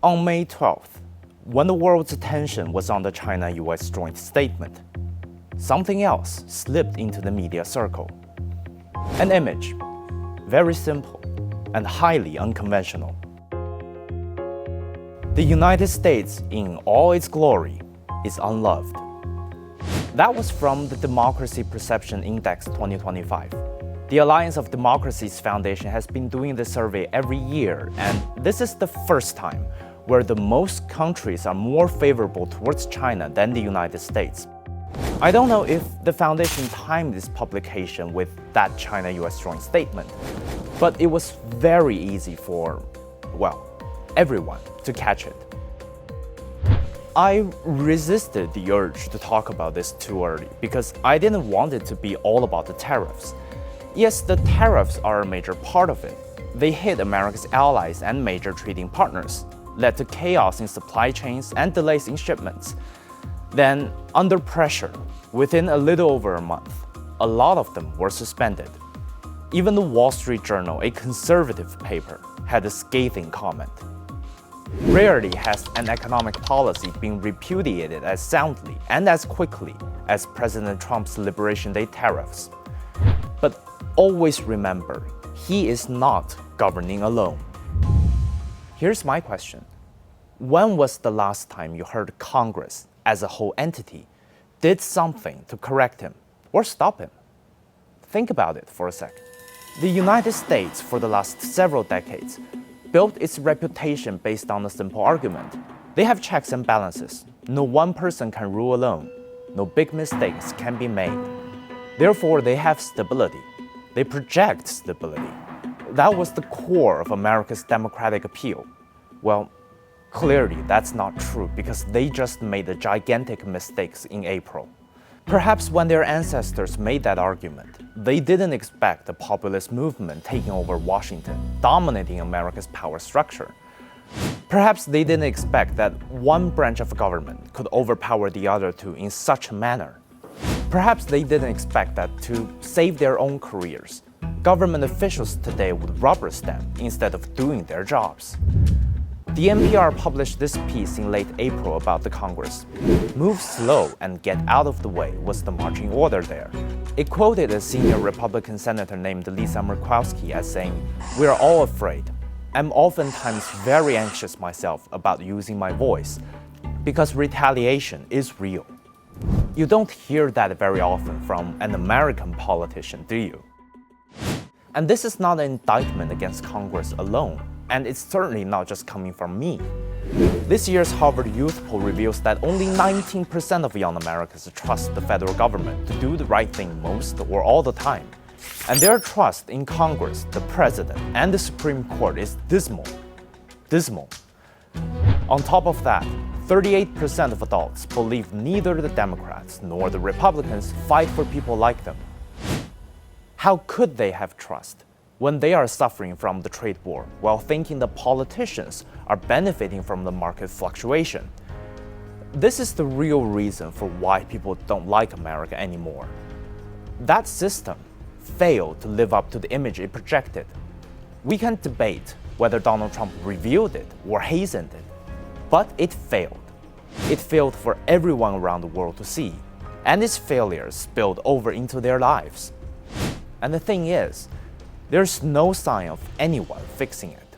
On May 12th, when the world's attention was on the China-US joint statement, something else slipped into the media circle. An image, very simple and highly unconventional. The United States, in all its glory, is unloved. That was from the Democracy Perception Index 2025. The Alliance of Democracies Foundation has been doing this survey every year, and this is the first time where the most countries are more favorable towards China than the United States. I don't know if the foundation timed this publication with that China-US joint statement, but it was very easy for, well, everyone to catch it. I resisted the urge to talk about this too early because I didn't want it to be all about the tariffs. Yes, the tariffs are a major part of it. They hit America's allies and major trading partners, led to chaos in supply chains and delays in shipments. Then, under pressure, within a little over a month, a lot of them were suspended. Even the Wall Street Journal, a conservative paper, had a scathing comment. Rarely has an economic policy been repudiated as soundly and as quickly as President Trump's Liberation Day tariffs. But always remember, he is not governing alone. Here's my question. When was the last time you heard Congress, as a whole entity, did something to correct him or stop him? Think about it for a sec. The United States, for the last several decades, built its reputation based on a simple argument. They have checks and balances. No one person can rule alone. No big mistakes can be made. Therefore, they have stability. They project stability. That was the core of America's democratic appeal. Well, clearly that's not true because they just made the gigantic mistakes in April. Perhaps when their ancestors made that argument, they didn't expect a populist movement taking over Washington, dominating America's power structure. Perhaps they didn't expect that one branch of government could overpower the other two in such a manner. Perhaps they didn't expect that to save their own careers, government officials today would rubber stamp instead of doing their jobs. The NPR published this piece in late April about the Congress. Move slow and get out of the way was the marching order there. It quoted a senior Republican senator named Lisa Murkowski as saying, "We're all afraid. I'm oftentimes very anxious myself about using my voice because retaliation is real." You don't hear that very often from an American politician, do you? And this is not an indictment against Congress alone. And it's certainly not just coming from me. This year's Harvard Youth poll reveals that only 19% of young Americans trust the federal government to do the right thing most or all the time. And their trust in Congress, the President, and the Supreme Court is dismal. Dismal. On top of that, 38% of adults believe neither the Democrats nor the Republicans fight for people like them. How could they have trust when they are suffering from the trade war while thinking the politicians are benefiting from the market fluctuation? This is the real reason for why people don't like America anymore. That system failed to live up to the image it projected. We can debate whether Donald Trump revealed it or hastened it, but it failed. It failed for everyone around the world to see, and its failures spilled over into their lives. And the thing is, there's no sign of anyone fixing it.